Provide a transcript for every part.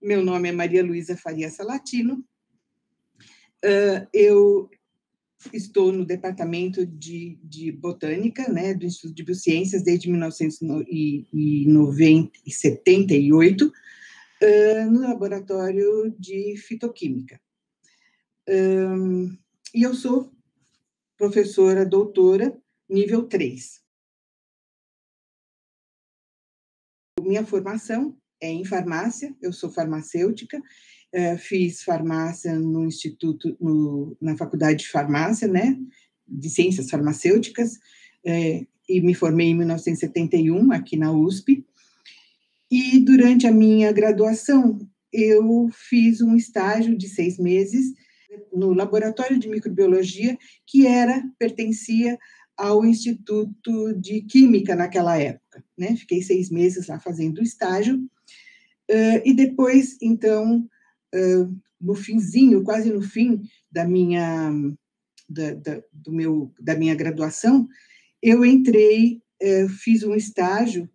meu nome é Maria Luísa Faria Salatino, eu estou no departamento de botânica, né, do Instituto de Biociências desde 1978, no laboratório de fitoquímica. E eu sou professora doutora nível 3. Minha formação é em farmácia, eu sou farmacêutica, fiz farmácia no instituto, na faculdade de farmácia, né, de ciências farmacêuticas, e me formei em 1971 aqui na USP. E durante a minha graduação, eu fiz um estágio de 6 meses no laboratório de microbiologia, que pertencia ao Instituto de Química naquela época, né? Fiquei 6 meses lá fazendo estágio, e depois, então, no finzinho, quase no fim da minha graduação, eu entrei, fiz um estágio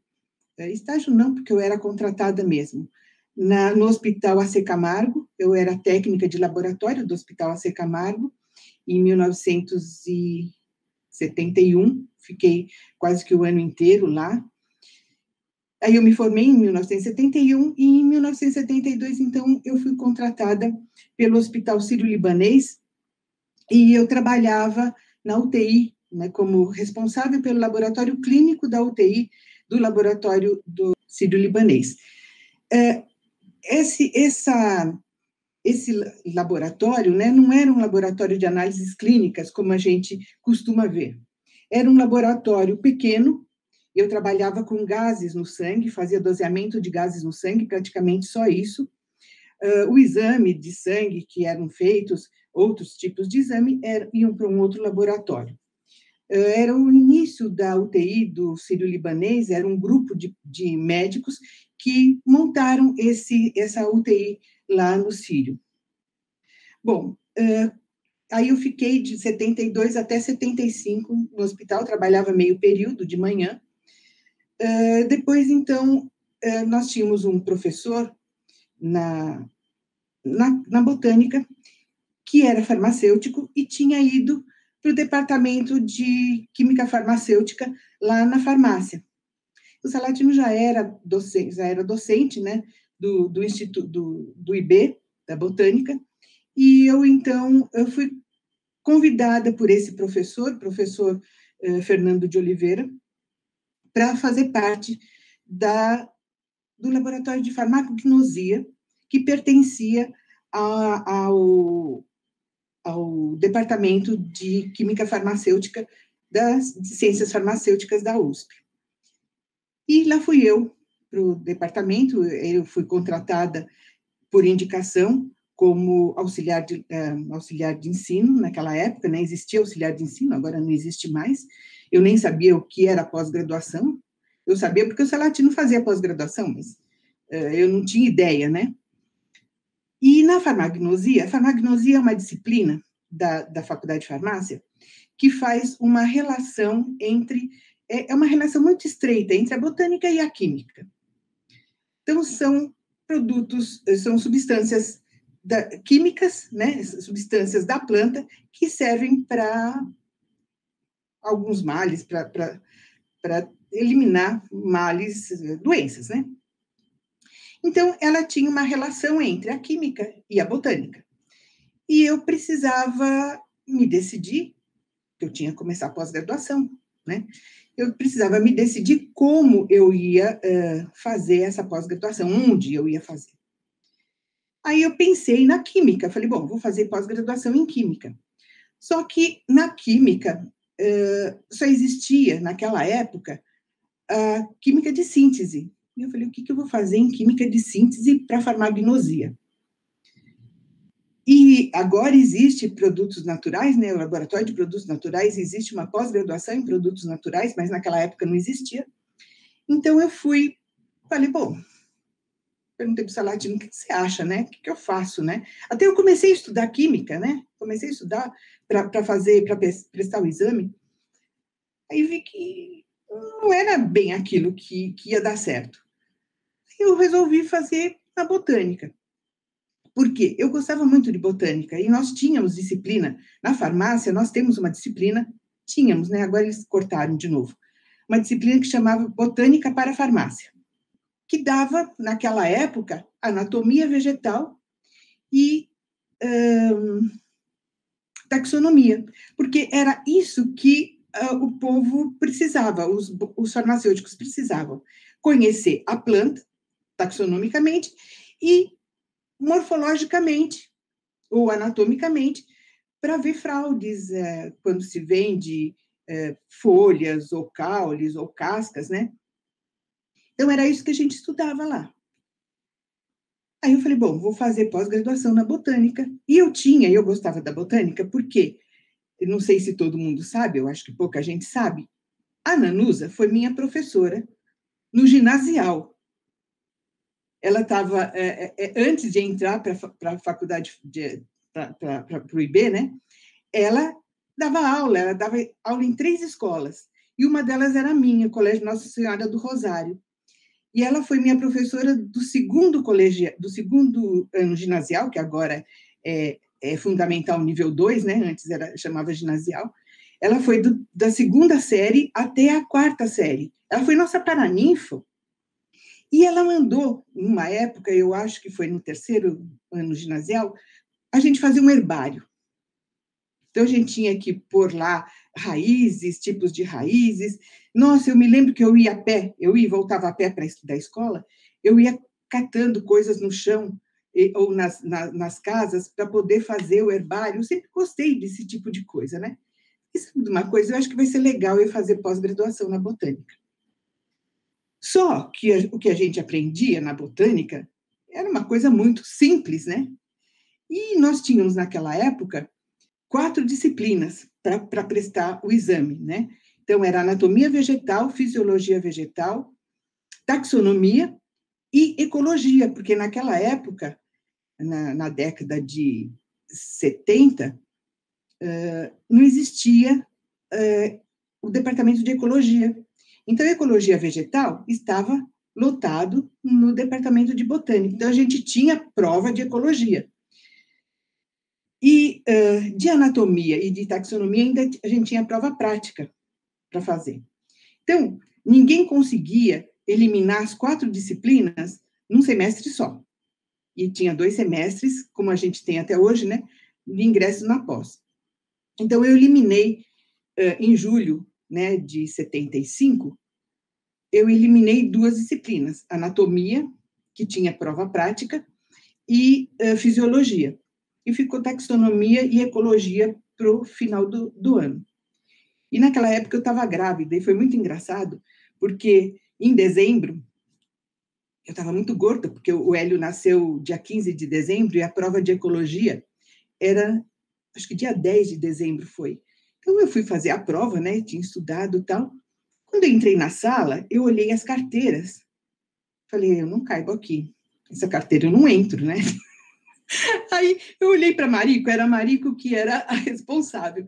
não, porque eu era contratada mesmo, no Hospital AC Camargo, eu era técnica de laboratório do Hospital AC Camargo, em 1971, fiquei quase que o ano inteiro lá. Aí eu me formei em 1971, e em 1972, então, eu fui contratada pelo Hospital Sírio-Libanês, e eu trabalhava na UTI, né, como responsável pelo laboratório clínico da UTI, do laboratório do Sírio-Libanês. Esse laboratório, né, não era um laboratório de análises clínicas, como a gente costuma ver. Era um laboratório pequeno, eu trabalhava com gases no sangue, fazia doseamento de gases no sangue, praticamente só isso. O exame de sangue que eram feitos, outros tipos de exame, iam para um outro laboratório. Era o início da UTI do Sírio-Libanês, era um grupo de médicos que montaram essa UTI lá no Sírio. Bom, aí eu fiquei de 72 até 75 no hospital, trabalhava meio período de manhã. Depois, então, nós tínhamos um professor na botânica que era farmacêutico e tinha ido para o departamento de química farmacêutica lá na farmácia. O Salatino já era docente, né, do Instituto do IB, da Botânica, e eu fui convidada por esse professor Fernando de Oliveira, para fazer parte do laboratório de farmacognosia, que pertencia ao departamento de química farmacêutica de ciências farmacêuticas da USP. E lá fui eu para o departamento, eu fui contratada por indicação como auxiliar de ensino naquela época, né? Existia auxiliar de ensino, agora não existe mais. Eu nem sabia o que era pós-graduação. Eu sabia porque o Salatino fazia pós-graduação, mas eu não tinha ideia, né? E na farmacognosia, a farmacognosia é uma disciplina da Faculdade de Farmácia que faz uma relação é uma relação muito estreita entre a botânica e a química. Então, são substâncias químicas, né, substâncias da planta, que servem para alguns males, para eliminar males, doenças, né? Então, ela tinha uma relação entre a química e a botânica. E eu precisava me decidir, eu tinha que começar a pós-graduação, né? Eu precisava me decidir como eu ia fazer essa pós-graduação, onde eu ia fazer. Aí eu pensei na química, falei, bom, vou fazer pós-graduação em química. Só que na química só existia, naquela época, a química de síntese. E eu falei, o que eu vou fazer em química de síntese para farmacognosia? E agora existe produtos naturais, né? O laboratório de produtos naturais, existe uma pós-graduação em produtos naturais, mas naquela época não existia. Então eu falei, bom, perguntei para o Salatino, o que você acha, né? O que eu faço, né? Até eu comecei a estudar química, né? Comecei a estudar para prestar o exame. Aí vi que não era bem aquilo que ia dar certo. Eu resolvi fazer a botânica. Por quê? Eu gostava muito de botânica e nós tínhamos disciplina. Na farmácia, nós temos uma disciplina, tínhamos, né? Agora eles cortaram de novo. Uma disciplina que chamava Botânica para a Farmácia, que dava, naquela época, anatomia vegetal e taxonomia, porque era isso que o povo precisava, os farmacêuticos precisavam conhecer a planta, taxonomicamente, e morfologicamente, ou anatomicamente, para ver fraudes quando se vende folhas, ou caules, ou cascas, né? Então, era isso que a gente estudava lá. Aí eu falei, bom, vou fazer pós-graduação na botânica. E eu gostava da botânica, porque, eu não sei se todo mundo sabe, eu acho que pouca gente sabe, a Nanusa foi minha professora no ginasial. Ela estava, antes de entrar para a faculdade, para o IB, né? Ela ela dava aula em 3 escolas, e uma delas era a minha, o Colégio Nossa Senhora do Rosário. E ela foi minha professora do segundo ano ginasial, que agora é fundamental nível 2, né? Antes chamava ginasial. Ela foi da segunda série até a quarta série. Ela foi nossa paraninfo. E ela mandou, numa época, eu acho que foi no terceiro ano ginasial, a gente fazer um herbário. Então, a gente tinha que pôr lá raízes, tipos de raízes. Nossa, eu me lembro que eu ia a pé, eu ia e voltava a pé para estudar a escola, eu ia catando coisas no chão ou nas casas para poder fazer o herbário. Eu sempre gostei desse tipo de coisa, né? Isso é uma coisa, eu acho que vai ser legal eu fazer pós-graduação na botânica. Só que o que a gente aprendia na botânica era uma coisa muito simples, né? E nós tínhamos, naquela época, 4 disciplinas para prestar o exame, né? Então, era anatomia vegetal, fisiologia vegetal, taxonomia e ecologia, porque naquela época, na década de 70, não existia o departamento de ecologia. Então, a ecologia vegetal estava lotado no departamento de botânica. Então, a gente tinha prova de ecologia. E de anatomia e de taxonomia, ainda a gente tinha prova prática para fazer. Então, ninguém conseguia eliminar as 4 disciplinas num semestre só. E tinha 2 semestres, como a gente tem até hoje, né, de ingresso na pós. Então, eu eliminei, em julho, né, de 75, eu eliminei 2 disciplinas, anatomia, que tinha prova prática, e fisiologia. E ficou taxonomia e ecologia para o final do ano. E naquela época eu estava grávida, e foi muito engraçado, porque em dezembro, eu estava muito gorda, porque o Hélio nasceu dia 15 de dezembro, e a prova de ecologia era, acho que dia 10 de dezembro foi. Então eu fui fazer a prova, né, tinha estudado e tal. Quando eu entrei na sala, eu olhei as carteiras. Falei, eu não caibo aqui. Essa carteira eu não entro, né? Aí eu olhei para a Marico, era a Marico que era a responsável.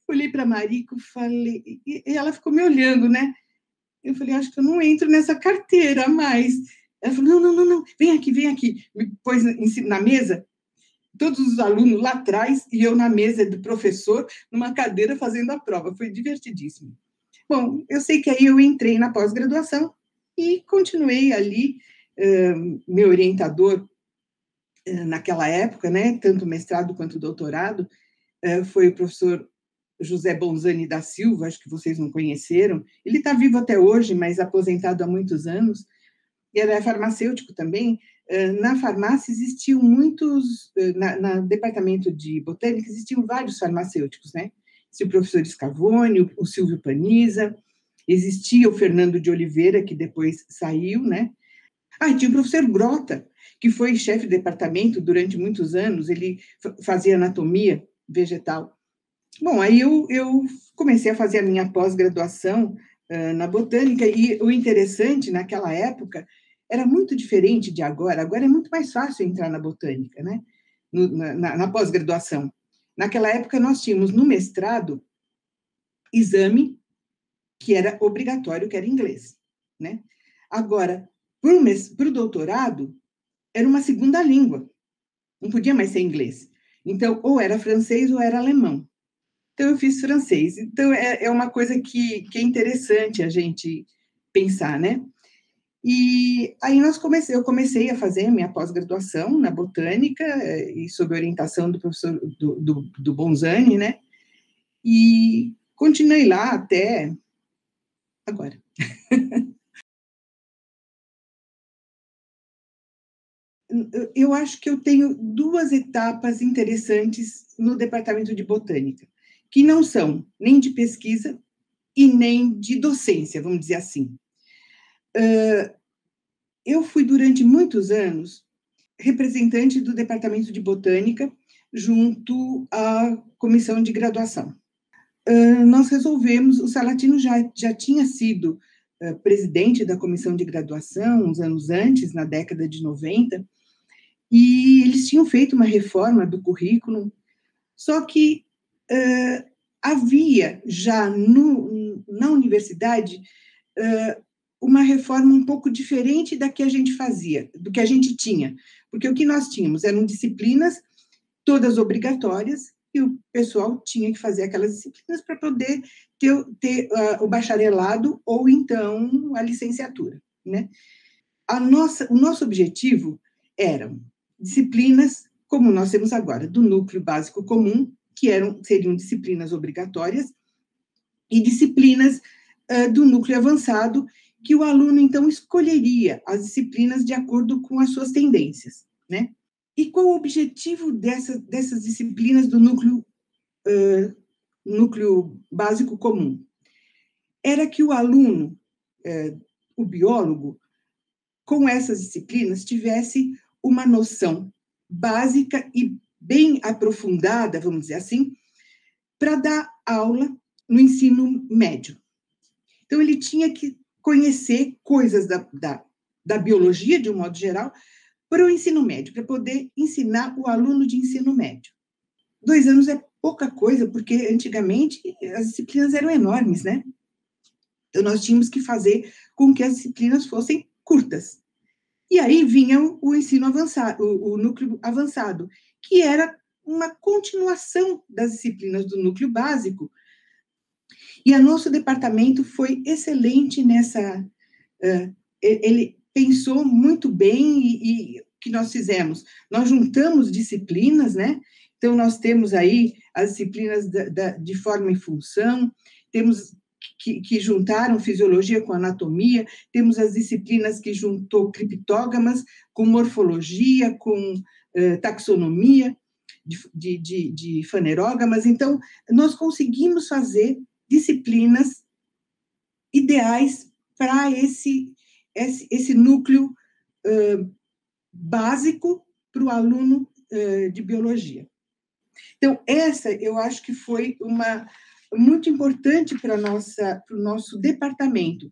Olhei para a Marico, falei, e ela ficou me olhando, né? Eu falei, acho que eu não entro nessa carteira mais. Ela falou, não, não, não, não, vem aqui, vem aqui. Me pôs na mesa, todos os alunos lá atrás, e eu na mesa do professor, numa cadeira fazendo a prova. Foi divertidíssimo. Bom, eu sei que aí eu entrei na pós-graduação e continuei ali. Meu orientador, naquela época, né, tanto mestrado quanto doutorado, foi o professor José Bonzani da Silva, acho que vocês não conheceram. Ele está vivo até hoje, mas aposentado há muitos anos. E ele é farmacêutico também. Na farmácia existiam muitos, no departamento de botânica existiam vários farmacêuticos, né? Existia o professor Scavone, o Silvio Paniza, existia o Fernando de Oliveira, que depois saiu, né? Ah, e tinha o professor Grota, que foi chefe de departamento durante muitos anos, ele fazia anatomia vegetal. Bom, aí eu comecei a fazer a minha pós-graduação na botânica, e o interessante, naquela época, era muito diferente de agora. Agora é muito mais fácil entrar na botânica, né? Na pós-graduação. Naquela época, nós tínhamos no mestrado exame que era obrigatório, que era inglês, né? Agora, para o doutorado, era uma segunda língua. não podia mais ser inglês. Então, ou era francês ou era alemão. Então, eu fiz francês. Então, é uma coisa que é interessante a gente pensar, né? E aí eu comecei a fazer minha pós-graduação na botânica, e sob orientação do professor do Bonzani, né? E continuei lá até agora. Eu acho que eu tenho duas etapas interessantes no departamento de botânica, que não são nem de pesquisa e nem de docência, vamos dizer assim. Eu fui, durante muitos anos, representante do departamento de botânica junto à comissão de graduação. Nós resolvemos, o Salatino já tinha sido presidente da comissão de graduação uns anos antes, na década de 90, e eles tinham feito uma reforma do currículo, só que havia já na universidade uma reforma um pouco diferente da que a gente fazia, do que a gente tinha, porque o que nós tínhamos eram disciplinas todas obrigatórias, e o pessoal tinha que fazer aquelas disciplinas para poder ter o bacharelado ou então a licenciatura, né? O nosso objetivo eram disciplinas, como nós temos agora, do núcleo básico comum, que seriam disciplinas obrigatórias, e disciplinas do núcleo avançado, que o aluno, então, escolheria as disciplinas de acordo com as suas tendências, né? E qual o objetivo dessas disciplinas do núcleo básico comum? Era que o aluno, o biólogo, com essas disciplinas, tivesse uma noção básica e bem aprofundada, vamos dizer assim, para dar aula no ensino médio. Então, ele tinha que conhecer coisas da biologia, de um modo geral, para o ensino médio, para poder ensinar o aluno de ensino médio. 2 anos é pouca coisa, porque antigamente as disciplinas eram enormes, né? Então, nós tínhamos que fazer com que as disciplinas fossem curtas. E aí vinha o ensino avançado, o núcleo avançado, que era uma continuação das disciplinas do núcleo básico. E o nosso departamento foi excelente nessa. Ele pensou muito bem e o que nós fizemos? Nós juntamos disciplinas, né? Então, nós temos aí as disciplinas de forma e função, temos que juntaram fisiologia com anatomia, temos as disciplinas que juntou criptógamas com morfologia, com taxonomia de fanerógamas. Então, nós conseguimos fazer disciplinas ideais para esse núcleo básico para o aluno de biologia. Então, essa eu acho que foi muito importante para o nosso departamento,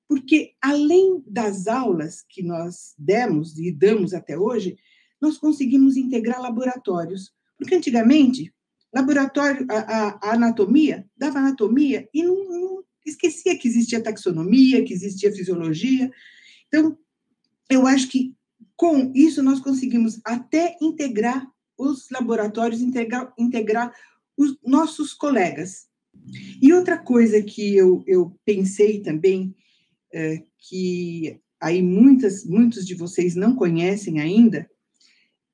porque além das aulas que nós demos e damos até hoje, nós conseguimos integrar laboratórios, porque antigamente, laboratório, a anatomia, dava anatomia e não esquecia que existia taxonomia, que existia fisiologia. Então, eu acho que com isso nós conseguimos até integrar os laboratórios, integrar os nossos colegas. E outra coisa que eu pensei também, que aí muitos de vocês não conhecem ainda,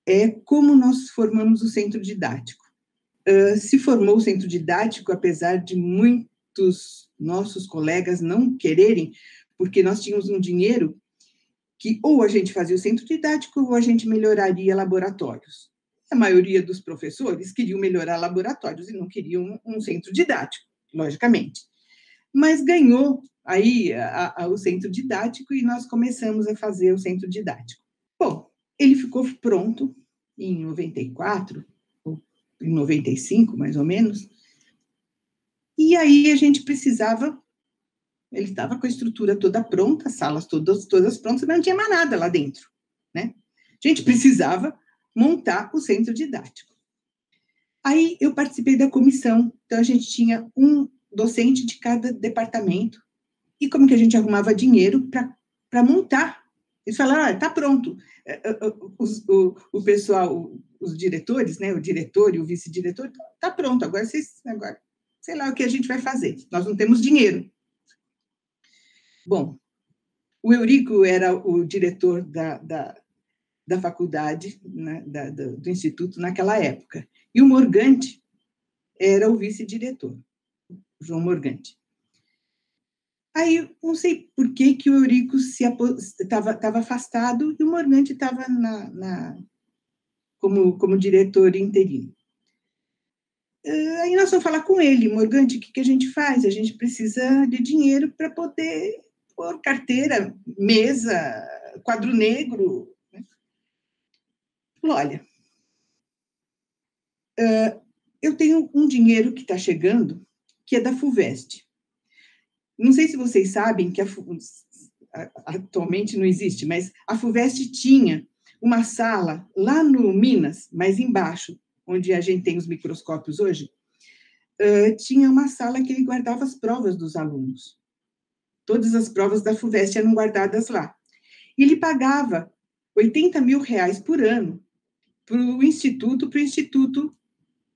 é como nós formamos o centro didático. Se formou o centro didático, apesar de muitos nossos colegas não quererem, porque nós tínhamos um dinheiro que ou a gente fazia o centro didático ou a gente melhoraria laboratórios. A maioria dos professores queriam melhorar laboratórios e não queriam um centro didático, logicamente. Mas ganhou aí o centro didático e nós começamos a fazer o centro didático. Bom, ele ficou pronto em 94, ou em 95, mais ou menos, e aí a gente precisava, ele estava com a estrutura toda pronta, as salas todas prontas, mas não tinha mais nada lá dentro, né? A gente precisava montar o centro didático. Aí eu participei da comissão, então a gente tinha um docente de cada departamento, e como que a gente arrumava dinheiro para montar? Eles falaram, está pronto. O pessoal, os diretores, né, o diretor e o vice-diretor, tá pronto, agora sei lá o que a gente vai fazer, nós não temos dinheiro. Bom, o Eurico era o diretor da faculdade, né, do instituto naquela época, e o Morgante era o vice-diretor, João Morgante. Aí, não sei por que o Eurico estava afastado e o Morgante estava como diretor interino. Aí nós vamos falar com ele, Morgante, o que a gente faz? A gente precisa de dinheiro para poder pôr carteira, mesa, quadro negro. Olha, eu tenho um dinheiro que está chegando, que é da FUVEST. Não sei se vocês sabem que atualmente não existe, mas a FUVEST tinha uma sala lá no Minas, mais embaixo, onde a gente tem os microscópios hoje, tinha uma sala que ele guardava as provas dos alunos. Todas as provas da FUVEST eram guardadas lá. E ele pagava 80 mil reais por ano para o instituto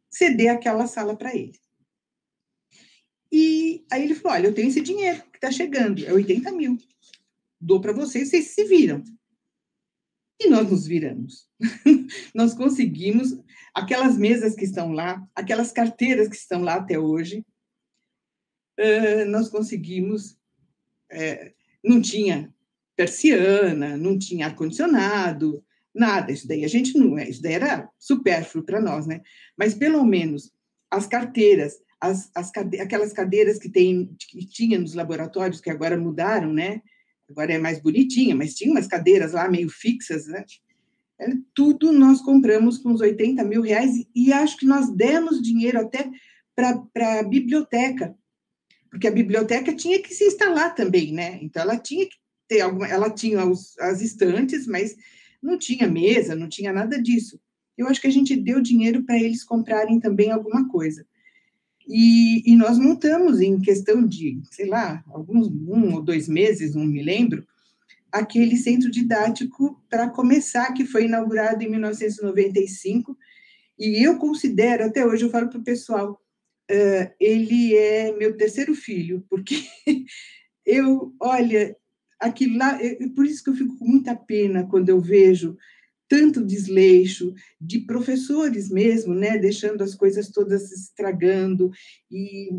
ceder aquela sala para ele. E aí ele falou, olha, eu tenho esse dinheiro que está chegando, é 80 mil. Dou para vocês se viram. E nós nos viramos. Nós conseguimos aquelas mesas que estão lá, aquelas carteiras que estão lá até hoje, nós conseguimos, não tinha persiana, não tinha ar-condicionado, nada, isso daí isso daí era supérfluo para nós, né? Mas pelo menos as carteiras, aquelas cadeiras que tinha nos laboratórios, que agora mudaram, né? Agora é mais bonitinha, mas tinha umas cadeiras lá meio fixas, né? Tudo nós compramos com uns 80 mil reais e acho que nós demos dinheiro até para a biblioteca, porque a biblioteca tinha que se instalar também, né? Então, ela tinha que ter ela tinha as estantes, mas não tinha mesa, não tinha nada disso. Eu acho que a gente deu dinheiro para eles comprarem também alguma coisa. E nós montamos, em questão de, sei lá, 1 ou 2 meses, não me lembro, aquele centro didático para começar, que foi inaugurado em 1995, e eu considero, até hoje eu falo para o pessoal, ele é meu terceiro filho, porque olha, aquilo lá, por isso que eu fico com muita pena quando eu vejo tanto desleixo de professores mesmo, né, deixando as coisas todas estragando, e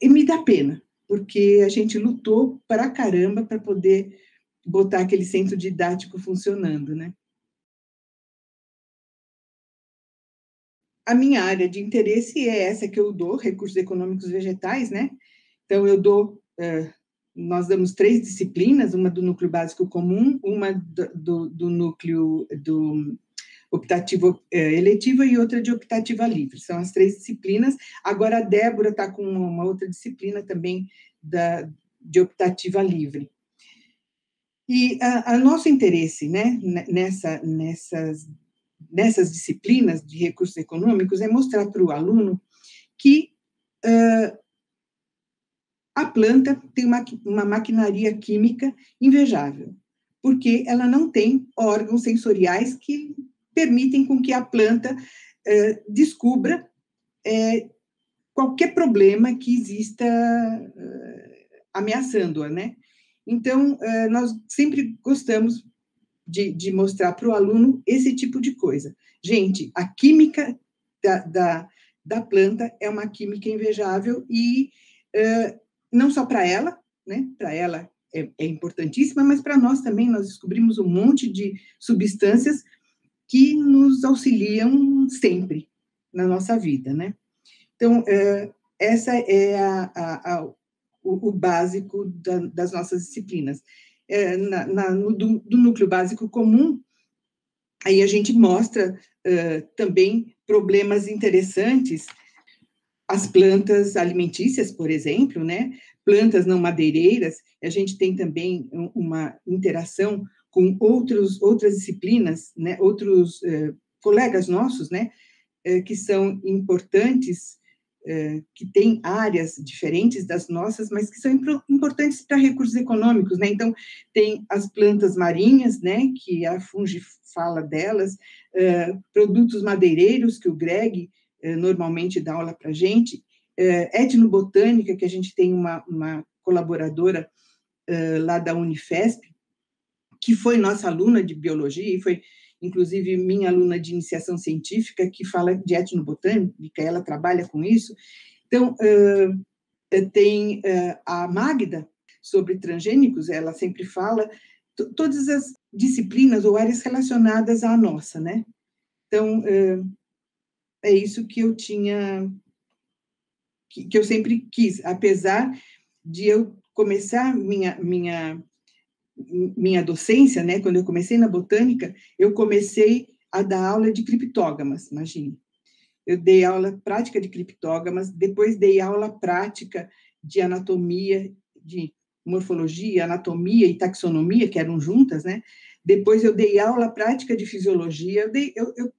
me dá pena, porque a gente lutou pra caramba para poder botar aquele centro didático funcionando, né? A minha área de interesse é essa que eu dou, recursos econômicos vegetais, né? Então, nós damos 3 disciplinas, uma do núcleo básico comum, uma do núcleo do optativa eletiva e outra de optativa livre. São as 3 disciplinas. Agora, a Débora está com uma outra disciplina também de optativa livre. E o nosso interesse, né, nessas disciplinas de recursos econômicos é mostrar para o aluno que a planta tem uma maquinaria química invejável, porque ela não tem órgãos sensoriais que permitem com que a planta descubra qualquer problema que exista ameaçando-a, né? Então, nós sempre gostamos de mostrar para o aluno esse tipo de coisa. Gente, a química da planta é uma química invejável e não só para ela, né? Para ela é importantíssima, mas para nós também, nós descobrimos um monte de substâncias que nos auxiliam sempre na nossa vida, né? Então, essa é o básico das nossas disciplinas. Do núcleo básico comum, aí a gente mostra também problemas interessantes, as plantas alimentícias, por exemplo, né? Plantas não madeireiras, a gente tem também uma interação com outras disciplinas, né? Outros colegas nossos, né? Que são importantes que tem áreas diferentes das nossas, mas que são importantes para recursos econômicos, né? Então, tem as plantas marinhas, né, que a Fungi fala delas, produtos madeireiros, que o Greg normalmente dá aula para a gente, etnobotânica, que a gente tem uma colaboradora lá da Unifesp, que foi nossa aluna de biologia e foi, inclusive, minha aluna de iniciação científica, que fala de etnobotânica, ela trabalha com isso. Então, tem a Magda, sobre transgênicos, ela sempre fala todas as disciplinas ou áreas relacionadas à nossa, né? Então, é isso que eu tinha, que eu sempre quis, apesar de eu começar minha docência, né, quando eu comecei na botânica, eu comecei a dar aula de criptógamas, imagine. Eu dei aula prática de criptógamas, depois dei aula prática de anatomia, de morfologia, anatomia e taxonomia, que eram juntas, né? Depois eu dei aula prática de fisiologia, eu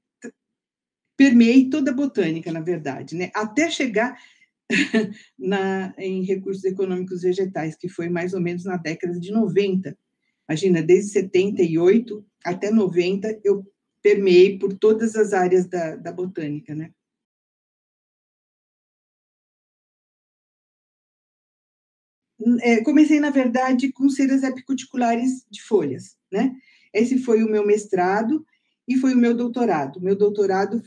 permeei toda a botânica, na verdade, né? Até chegar em recursos econômicos vegetais, que foi mais ou menos na década de 90. Imagina, desde 78 até 90, eu permeei por todas as áreas da botânica, né? Comecei, na verdade, com ceras epicuticulares de folhas, né? Esse foi o meu mestrado e foi o meu doutorado. Meu doutorado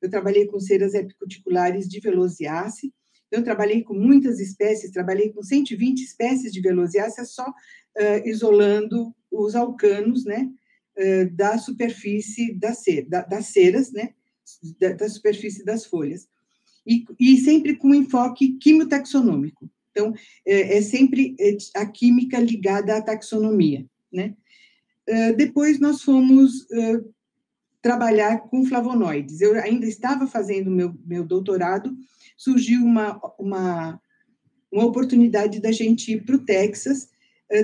eu trabalhei com ceras epicuticulares de Velociaceae, eu trabalhei com muitas espécies, trabalhei com 120 espécies de Velociaceae, só isolando os alcanos, né, da superfície das ceras, né, da superfície das folhas. E sempre com enfoque quimiotaxonômico. Então, é sempre a química ligada à taxonomia, né? Depois nós fomos trabalhar com flavonoides. Eu ainda estava fazendo meu doutorado, surgiu uma oportunidade da gente ir para o Texas,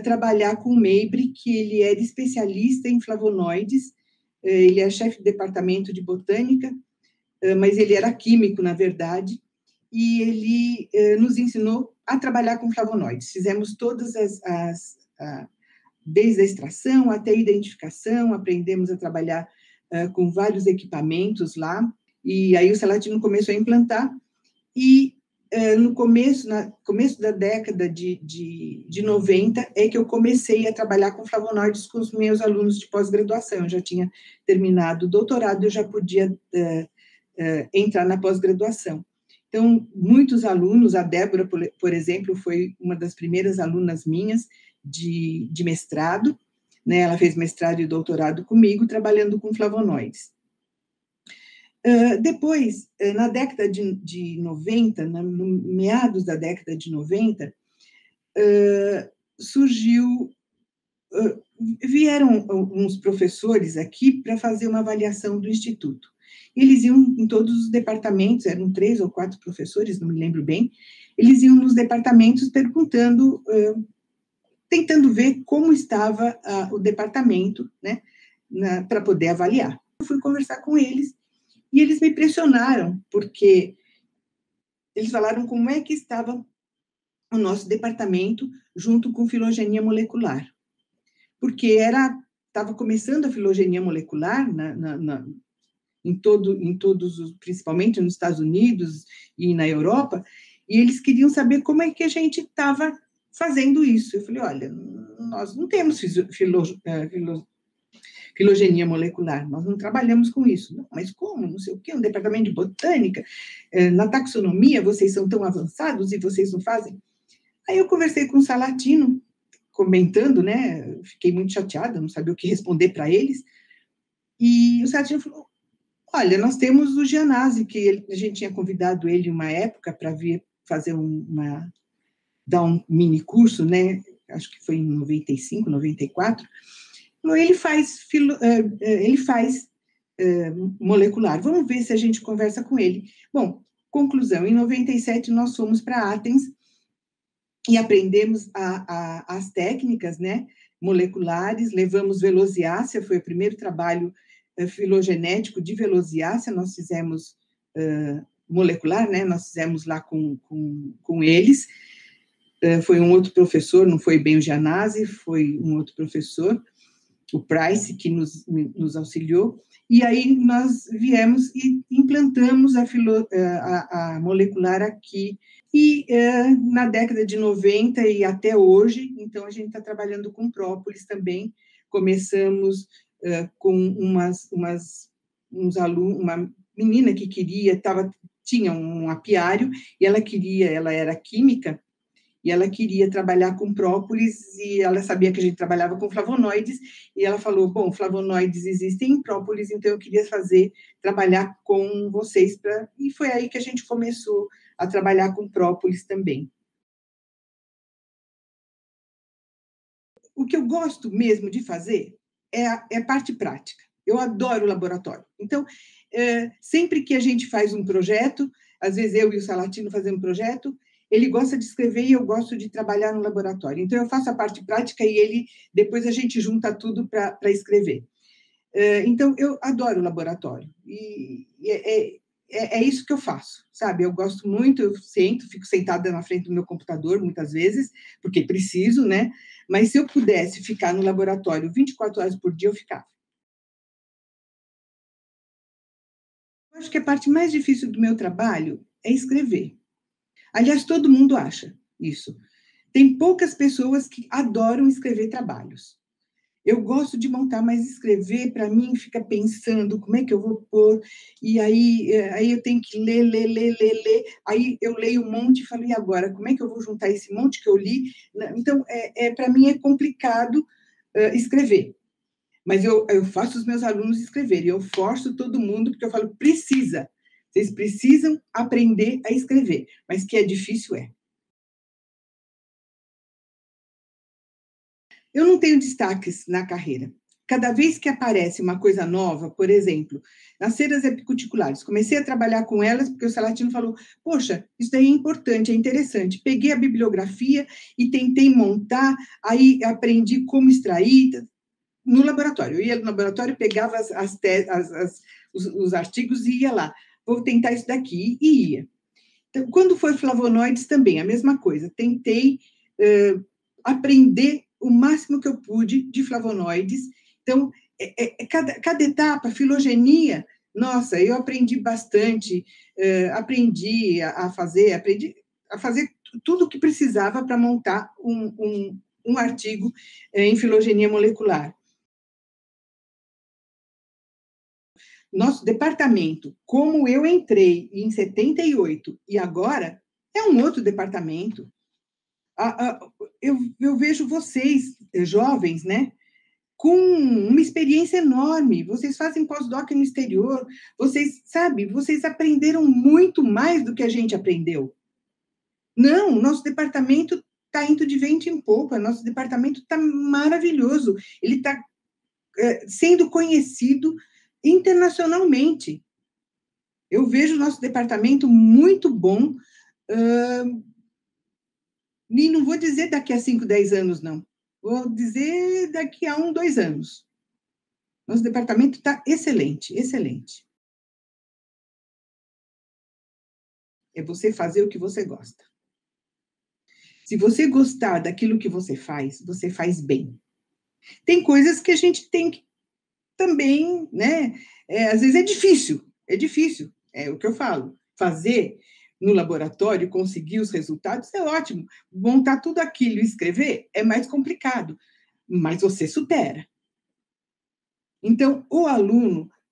trabalhar com o Meibre, que ele era especialista em flavonoides, ele é chefe de departamento de botânica, mas ele era químico, na verdade, e ele nos ensinou a trabalhar com flavonoides. Fizemos todas desde a extração até a identificação, aprendemos a trabalhar com vários equipamentos lá, e aí o Salatino começou a implantar, e no começo da década de 90, é que eu comecei a trabalhar com flavonoides com os meus alunos de pós-graduação. Eu já tinha terminado o doutorado, eu já podia entrar na pós-graduação. Então, muitos alunos, a Débora, por exemplo, foi uma das primeiras alunas minhas de mestrado, né? Ela fez mestrado e doutorado comigo, trabalhando com flavonoides. Depois, na década de 90, no meados da década de 90, vieram uns professores aqui para fazer uma avaliação do Instituto. Eles iam em todos os departamentos, eram 3 ou 4 professores, não me lembro bem, eles iam nos departamentos perguntando, tentando ver como estava o departamento, né, para poder avaliar. Eu fui conversar com eles, e eles me pressionaram, porque eles falaram como é que estava o nosso departamento junto com filogenia molecular. Porque estava começando a filogenia molecular em todos, principalmente nos Estados Unidos e na Europa, e eles queriam saber como é que a gente estava fazendo isso. Eu falei, olha, nós não temos filogenia molecular, nós não trabalhamos com isso. Não, mas como? Não sei o quê, um departamento de botânica, na taxonomia vocês são tão avançados e vocês não fazem? Aí eu conversei com o Salatino, comentando, né, fiquei muito chateada, não sabia o que responder para eles, e o Salatino falou, olha, nós temos o Gianazzi, que a gente tinha convidado ele uma época para vir fazer dar um mini curso, né, acho que foi em 95, 94, ele faz molecular, vamos ver se a gente conversa com ele. Bom, conclusão, em 97 nós fomos para Athens e aprendemos as técnicas, né, moleculares, levamos Velociaceae, foi o primeiro trabalho filogenético de Velociaceae, nós fizemos molecular, né? Nós fizemos lá com eles. Foi um outro professor, não foi bem o Gianazzi, foi um outro professor, o Price, que nos auxiliou. E aí nós viemos e implantamos a molecular aqui. E na década de 90 e até hoje, então a gente está trabalhando com própolis também. Começamos com uns alunos, uma menina que tinha um apiário, e ela era química, e ela queria trabalhar com própolis, e ela sabia que a gente trabalhava com flavonoides, e ela falou, bom, flavonoides existem em própolis, então eu queria trabalhar com vocês, e foi aí que a gente começou a trabalhar com própolis também. O que eu gosto mesmo de fazer é a parte prática. Eu adoro o laboratório. Então, sempre que a gente faz um projeto, às vezes eu e o Salatino fazemos um projeto, ele gosta de escrever e eu gosto de trabalhar no laboratório. Então, eu faço a parte prática e depois a gente junta tudo para escrever. Então, eu adoro o laboratório. E é isso que eu faço, sabe? Eu gosto muito, eu fico sentada na frente do meu computador, muitas vezes, porque preciso, né? Mas se eu pudesse ficar no laboratório 24 horas por dia, eu ficava. Eu acho que a parte mais difícil do meu trabalho é escrever. Aliás, todo mundo acha isso. Tem poucas pessoas que adoram escrever trabalhos. Eu gosto de montar, mas escrever, para mim, fica pensando como é que eu vou pôr, e aí eu tenho que ler, aí eu leio um monte e falo, e agora, como é que eu vou juntar esse monte que eu li? Então, para mim é complicado escrever, mas eu faço os meus alunos escreverem, eu forço todo mundo, porque eu falo, vocês precisam aprender a escrever, mas que é difícil, é. Eu não tenho destaques na carreira. Cada vez que aparece uma coisa nova, por exemplo, nas ceras epicuticulares, comecei a trabalhar com elas porque o Salatino falou, poxa, isso daí é importante, é interessante. Peguei a bibliografia e tentei montar, aí aprendi como extrair no laboratório. Eu ia no laboratório, pegava os artigos e ia lá. Vou tentar isso daqui, e ia. Então, quando foi flavonoides, também, a mesma coisa. Tentei aprender o máximo que eu pude de flavonoides. Então, cada etapa, filogenia, nossa, eu aprendi bastante, aprendi a fazer tudo o que precisava para montar um artigo em filogenia molecular. Nosso departamento, como eu entrei em 78 e agora, é um outro departamento. Eu vejo vocês, jovens, né, com uma experiência enorme. Vocês fazem pós-doc no exterior, vocês aprenderam muito mais do que a gente aprendeu. Não, nosso departamento está indo de vento em popa, nosso departamento está maravilhoso, ele está sendo conhecido internacionalmente. Eu vejo o nosso departamento muito bom, e não vou dizer daqui a 5, 10 anos, não. Vou dizer daqui a 1, 2 anos. Nosso departamento está excelente, excelente. É você fazer o que você gosta. Se você gostar daquilo que você faz bem. Tem coisas que a gente tem que também, né? Às vezes é difícil, é o que eu falo. Fazer no laboratório, conseguir os resultados é ótimo. Montar tudo aquilo e escrever é mais complicado, mas você supera. Então,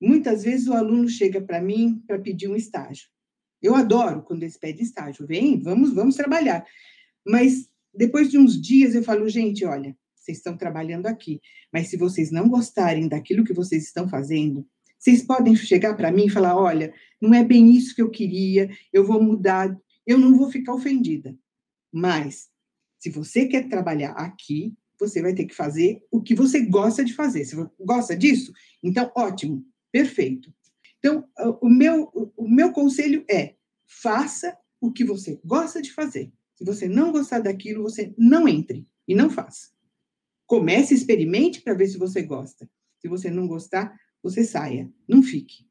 muitas vezes o aluno chega para mim para pedir um estágio. Eu adoro quando eles pedem estágio. Vem, vamos trabalhar. Mas depois de uns dias eu falo, gente, olha, vocês estão trabalhando aqui, mas se vocês não gostarem daquilo que vocês estão fazendo, vocês podem chegar para mim e falar, olha, não é bem isso que eu queria, eu vou mudar, eu não vou ficar ofendida. Mas, se você quer trabalhar aqui, você vai ter que fazer o que você gosta de fazer. Se você gosta disso, então, ótimo, perfeito. Então, o meu conselho é, faça o que você gosta de fazer. Se você não gostar daquilo, você não entre e não faça. Comece, experimente para ver se você gosta. Se você não gostar, você saia, não fique.